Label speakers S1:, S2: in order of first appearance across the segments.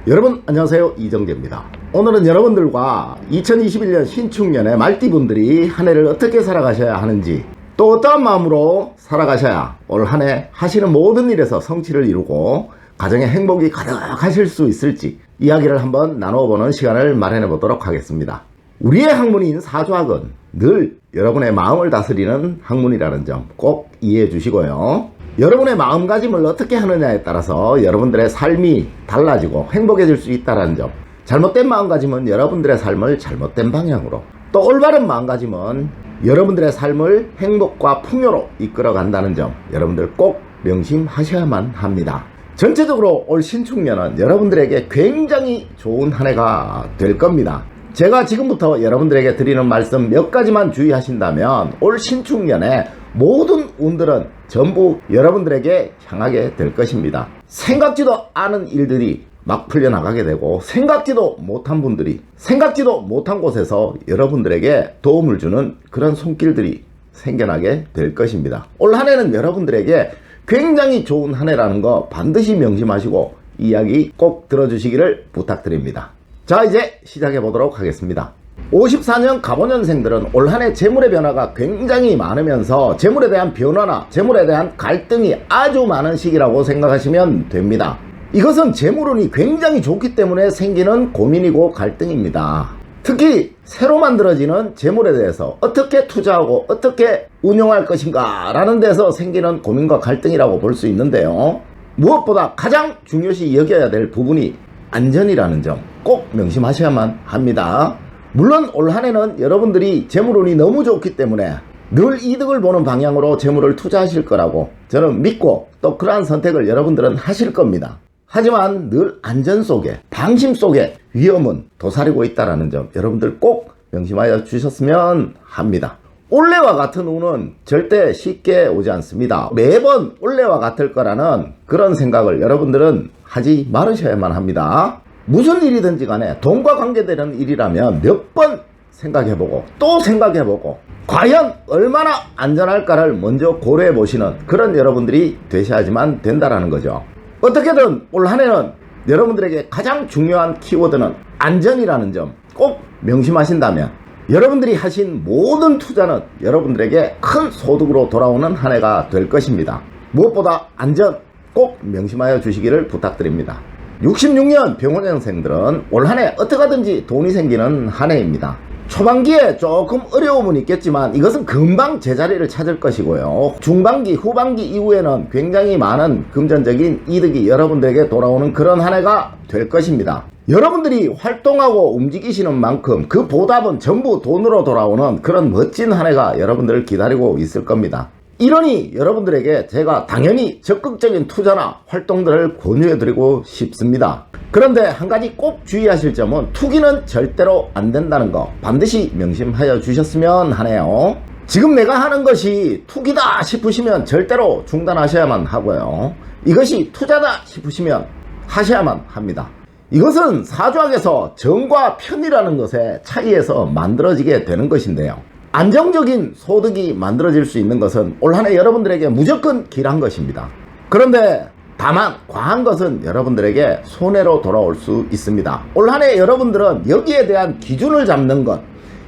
S1: 여러분 안녕하세요, 이정재입니다. 오늘은 여러분들과 2021년 신축년에 말띠분들이 한 해를 어떻게 살아가셔야 하는지, 또 어떠한 마음으로 살아가셔야 올 한 해 하시는 모든 일에서 성취를 이루고 가정의 행복이 가득하실 수 있을지 이야기를 한번 나눠보는 시간을 마련해 보도록 하겠습니다. 우리의 학문인 사주학은 늘 여러분의 마음을 다스리는 학문이라는 점 꼭 이해해 주시고요. 여러분의 마음가짐을 어떻게 하느냐에 따라서 여러분들의 삶이 달라지고 행복해질 수 있다는 점, 잘못된 마음가짐은 여러분들의 삶을 잘못된 방향으로, 또 올바른 마음가짐은 여러분들의 삶을 행복과 풍요로 이끌어 간다는 점 여러분들 꼭 명심하셔야만 합니다. 전체적으로 올 신축년은 여러분들에게 굉장히 좋은 한 해가 될 겁니다. 제가 지금부터 여러분들에게 드리는 말씀 몇 가지만 주의하신다면 올 신축년에 모든 운들은 전부 여러분들에게 향하게 될 것입니다. 생각지도 않은 일들이 막 풀려나가게 되고, 생각지도 못한 분들이 생각지도 못한 곳에서 여러분들에게 도움을 주는 그런 손길들이 생겨나게 될 것입니다. 올 한 해는 여러분들에게 굉장히 좋은 한 해라는 거 반드시 명심하시고 이야기 꼭 들어주시기를 부탁드립니다. 자, 이제 시작해 보도록 하겠습니다. 54년 갑오년생들은 올 한 해 재물의 변화가 굉장히 많으면서 재물에 대한 변화나 재물에 대한 갈등이 아주 많은 시기라고 생각하시면 됩니다. 이것은 재물운이 굉장히 좋기 때문에 생기는 고민이고 갈등입니다. 특히 새로 만들어지는 재물에 대해서 어떻게 투자하고 어떻게 운용할 것인가 라는 데서 생기는 고민과 갈등이라고 볼 수 있는데요. 무엇보다 가장 중요시 여겨야 될 부분이 안전이라는 점 꼭 명심하셔야만 합니다. 물론 올 한 해는 여러분들이 재물운이 너무 좋기 때문에 늘 이득을 보는 방향으로 재물을 투자하실 거라고 저는 믿고, 또 그러한 선택을 여러분들은 하실 겁니다. 하지만 늘 안전 속에, 방심 속에 위험은 도사리고 있다는 점 여러분들 꼭 명심하여 주셨으면 합니다. 올해와 같은 운은 절대 쉽게 오지 않습니다. 매번 올해와 같을 거라는 그런 생각을 여러분들은 하지 말으셔야만 합니다. 무슨 일이든지 간에 돈과 관계되는 일이라면 몇 번 생각해보고 또 생각해보고 과연 얼마나 안전할까를 먼저 고려해 보시는 그런 여러분들이 되셔야지만 된다라는 거죠. 어떻게든 올 한 해는 여러분들에게 가장 중요한 키워드는 안전이라는 점 꼭 명심하신다면 여러분들이 하신 모든 투자는 여러분들에게 큰 소득으로 돌아오는 한 해가 될 것입니다. 무엇보다 안전 꼭 명심하여 주시기를 부탁드립니다. 66년 병원년생들은 올 한 해 어떻게 하든지 돈이 생기는 한 해입니다. 초반기에 조금 어려움은 있겠지만 이것은 금방 제자리를 찾을 것이고요. 중반기, 후반기 이후에는 굉장히 많은 금전적인 이득이 여러분들에게 돌아오는 그런 한 해가 될 것입니다. 여러분들이 활동하고 움직이시는 만큼 그 보답은 전부 돈으로 돌아오는 그런 멋진 한 해가 여러분들을 기다리고 있을 겁니다. 이러니 여러분들에게 제가 당연히 적극적인 투자나 활동들을 권유해드리고 싶습니다. 그런데 한 가지 꼭 주의하실 점은 투기는 절대로 안 된다는 거 반드시 명심하여 주셨으면 하네요. 지금 내가 하는 것이 투기다 싶으시면 절대로 중단하셔야만 하고요. 이것이 투자다 싶으시면 하셔야만 합니다. 이것은 사주학에서 정과 편이라는 것의 차이에서 만들어지게 되는 것인데요. 안정적인 소득이 만들어질 수 있는 것은 올 한 해 여러분들에게 무조건 길한 것입니다. 그런데 다만 과한 것은 여러분들에게 손해로 돌아올 수 있습니다. 올 한 해 여러분들은 여기에 대한 기준을 잡는 것,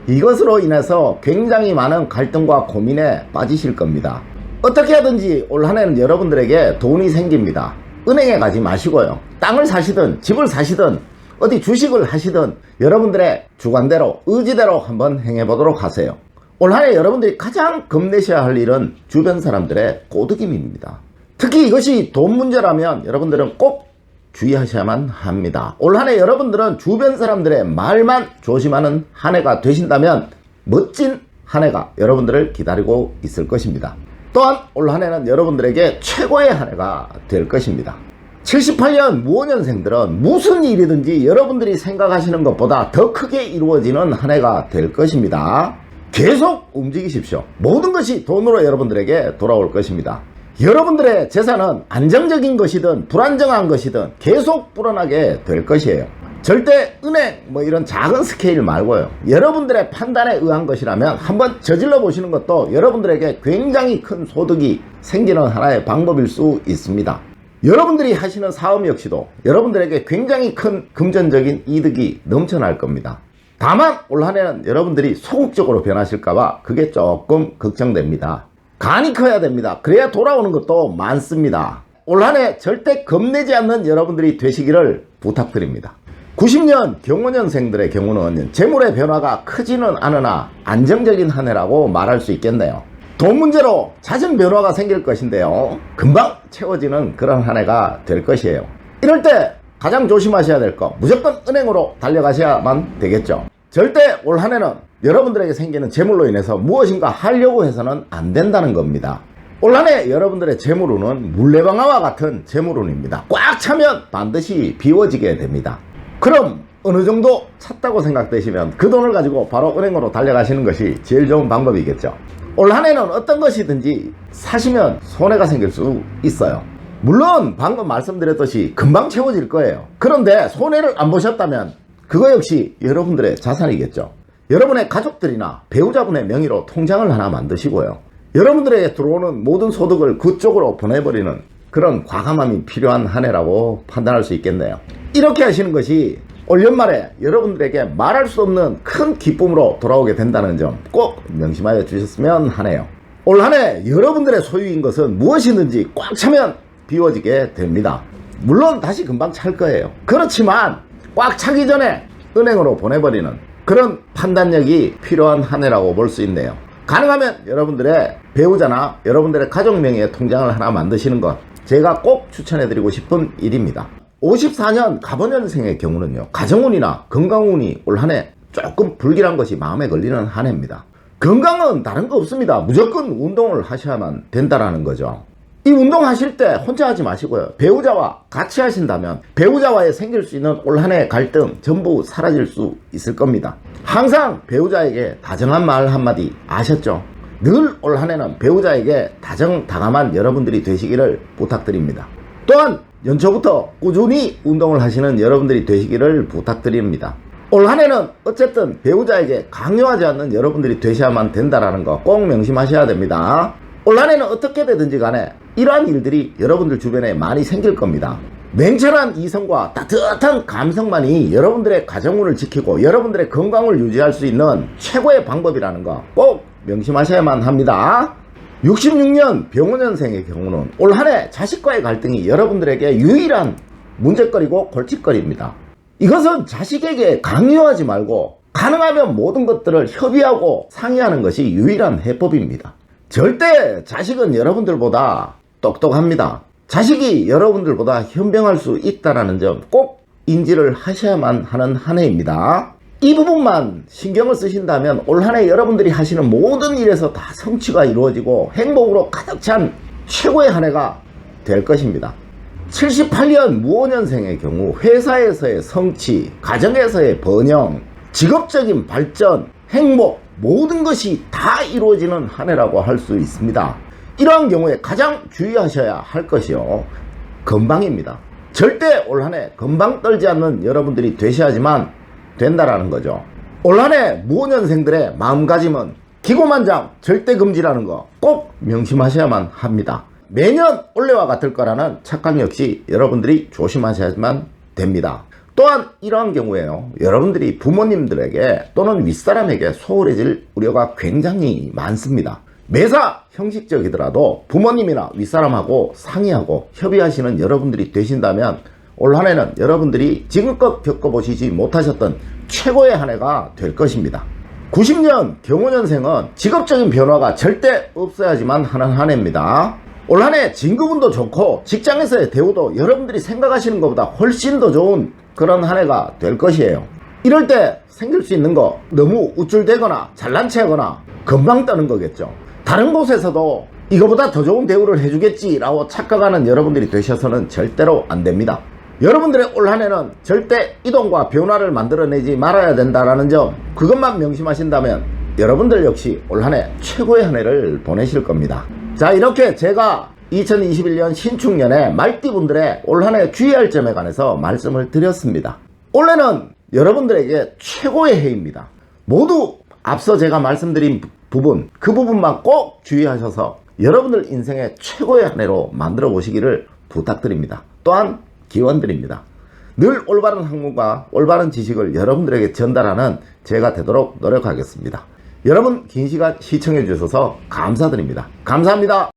S1: 이것으로 인해서 굉장히 많은 갈등과 고민에 빠지실 겁니다. 어떻게 하든지 올 한 해는 여러분들에게 돈이 생깁니다. 은행에 가지 마시고요. 땅을 사시든 집을 사시든 어디 주식을 하시든 여러분들의 주관대로, 의지대로 한번 행해보도록 하세요. 올 한 해 여러분들이 가장 겁내셔야 할 일은 주변 사람들의 꼬드김입니다. 특히 이것이 돈 문제라면 여러분들은 꼭 주의하셔야만 합니다. 올 한 해 여러분들은 주변 사람들의 말만 조심하는 한 해가 되신다면 멋진 한 해가 여러분들을 기다리고 있을 것입니다. 또한 올 한 해는 여러분들에게 최고의 한 해가 될 것입니다. 78년 무오년생들은 무슨 일이든지 여러분들이 생각하시는 것보다 더 크게 이루어지는 한 해가 될 것입니다. 계속 움직이십시오. 모든 것이 돈으로 여러분들에게 돌아올 것입니다. 여러분들의 재산은 안정적인 것이든 불안정한 것이든 계속 불어나게 될 것이에요. 절대 은행 이런 작은 스케일 말고요. 여러분들의 판단에 의한 것이라면 한번 저질러 보시는 것도 여러분들에게 굉장히 큰 소득이 생기는 하나의 방법일 수 있습니다. 여러분들이 하시는 사업 역시도 여러분들에게 굉장히 큰 금전적인 이득이 넘쳐날 겁니다. 다만 올 한해는 여러분들이 소극적으로 변하실까봐 그게 조금 걱정됩니다. 간이 커야 됩니다. 그래야 돌아오는 것도 많습니다. 올 한해 절대 겁내지 않는 여러분들이 되시기를 부탁드립니다. 90년 경원년생들의 경우는 재물의 변화가 크지는 않으나 안정적인 한 해라고 말할 수 있겠네요. 돈 문제로 잦은 변화가 생길 것인데요. 금방 채워지는 그런 한 해가 될 것이에요. 이럴 때 가장 조심하셔야 될 거, 무조건 은행으로 달려가셔야만 되겠죠. 절대 올 한 해는 여러분들에게 생기는 재물로 인해서 무엇인가 하려고 해서는 안 된다는 겁니다. 올 한 해 여러분들의 재물운은 물레방아와 같은 재물운입니다. 꽉 차면 반드시 비워지게 됩니다. 그럼 어느 정도 찼다고 생각되시면 그 돈을 가지고 바로 은행으로 달려가시는 것이 제일 좋은 방법이겠죠. 올 한 해는 어떤 것이든지 사시면 손해가 생길 수 있어요. 물론 방금 말씀드렸듯이 금방 채워질 거예요. 그런데 손해를 안 보셨다면 그거 역시 여러분들의 자산이겠죠. 여러분의 가족들이나 배우자분의 명의로 통장을 하나 만드시고요. 여러분들에게 들어오는 모든 소득을 그쪽으로 보내버리는 그런 과감함이 필요한 한 해라고 판단할 수 있겠네요. 이렇게 하시는 것이 올 연말에 여러분들에게 말할 수 없는 큰 기쁨으로 돌아오게 된다는 점 꼭 명심하여 주셨으면 하네요. 올 한 해 여러분들의 소유인 것은 무엇이든지 꽉 차면 비워지게 됩니다. 물론 다시 금방 찰 거예요. 그렇지만 꽉 차기 전에 은행으로 보내버리는 그런 판단력이 필요한 한 해라고 볼 수 있네요. 가능하면 여러분들의 배우자나 여러분들의 가족 명의의 통장을 하나 만드시는 것 제가 꼭 추천해드리고 싶은 일입니다. 54년 갑원년생의 경우는요, 가정운이나 건강운이 올 한 해 조금 불길한 것이 마음에 걸리는 한 해입니다. 건강은 다른 거 없습니다. 무조건 운동을 하셔야만 된다라는 거죠. 이 운동하실 때 혼자 하지 마시고요. 배우자와 같이 하신다면 배우자와의 생길 수 있는 올 한 해의 갈등 전부 사라질 수 있을 겁니다. 항상 배우자에게 다정한 말 한마디 아셨죠? 늘 올 한 해는 배우자에게 다정다감한 여러분들이 되시기를 부탁드립니다. 또한 연초부터 꾸준히 운동을 하시는 여러분들이 되시기를 부탁드립니다. 올 한 해는 어쨌든 배우자에게 강요하지 않는 여러분들이 되셔야만 된다는 거 꼭 명심하셔야 됩니다. 올 한 해는 어떻게 되든지 간에 이러한 일들이 여러분들 주변에 많이 생길 겁니다. 냉철한 이성과 따뜻한 감성만이 여러분들의 가정운을 지키고 여러분들의 건강을 유지할 수 있는 최고의 방법이라는 거 꼭 명심하셔야만 합니다. 66년 병원년생의 경우는 올 한 해 자식과의 갈등이 여러분들에게 유일한 문제거리고 골칫거리입니다. 이것은 자식에게 강요하지 말고 가능하면 모든 것들을 협의하고 상의하는 것이 유일한 해법입니다. 절대 자식은 여러분들보다 똑똑합니다. 자식이 여러분들보다 현명할 수 있다는 점 꼭 인지를 하셔야만 하는 한 해입니다. 이 부분만 신경을 쓰신다면 올 한 해 여러분들이 하시는 모든 일에서 다 성취가 이루어지고 행복으로 가득 찬 최고의 한 해가 될 것입니다. 78년 무오년생의 경우 회사에서의 성취, 가정에서의 번영, 직업적인 발전, 행복 모든 것이 다 이루어지는 한 해라고 할 수 있습니다. 이러한 경우에 가장 주의하셔야 할 것이요, 건방입니다. 절대 올 한 해 건방 떨지 않는 여러분들이 되셔야지만 된다라는 거죠. 올 한 해 무오년생들의 마음가짐은 기고만장 절대 금지라는 거 꼭 명심하셔야만 합니다. 매년 올해와 같을 거라는 착각 역시 여러분들이 조심하셔야만 됩니다. 또한 이러한 경우에요, 여러분들이 부모님들에게 또는 윗사람에게 소홀해질 우려가 굉장히 많습니다. 매사 형식적이더라도 부모님이나 윗사람하고 상의하고 협의하시는 여러분들이 되신다면 올 한 해는 여러분들이 지금껏 겪어보시지 못하셨던 최고의 한 해가 될 것입니다. 90년 경호년생은 직업적인 변화가 절대 없어야지만 하는 한 해입니다. 올 한 해 진급운도 좋고 직장에서의 대우도 여러분들이 생각하시는 것보다 훨씬 더 좋은 그런 한 해가 될 것이에요. 이럴 때 생길 수 있는 거 너무 우쭐대거나 잘난 체하거나 금방 떠는 거겠죠. 다른 곳에서도 이거보다 더 좋은 대우를 해주겠지라고 착각하는 여러분들이 되셔서는 절대로 안 됩니다. 여러분들의 올 한 해는 절대 이동과 변화를 만들어내지 말아야 된다는 점 그것만 명심하신다면 여러분들 역시 올 한 해 최고의 한 해를 보내실 겁니다. 자, 이렇게 제가 2021년 신축년에 말띠분들의 올 한 해 주의할 점에 관해서 말씀을 드렸습니다. 올해는 여러분들에게 최고의 해입니다. 모두 앞서 제가 말씀드린 부분, 그 부분만 꼭 주의하셔서 여러분들 인생의 최고의 한 해로 만들어 보시기를 부탁드립니다. 또한 기원드립니다. 늘 올바른 학문과 올바른 지식을 여러분들에게 전달하는 제가 되도록 노력하겠습니다. 여러분 긴 시간 시청해 주셔서 감사드립니다. 감사합니다.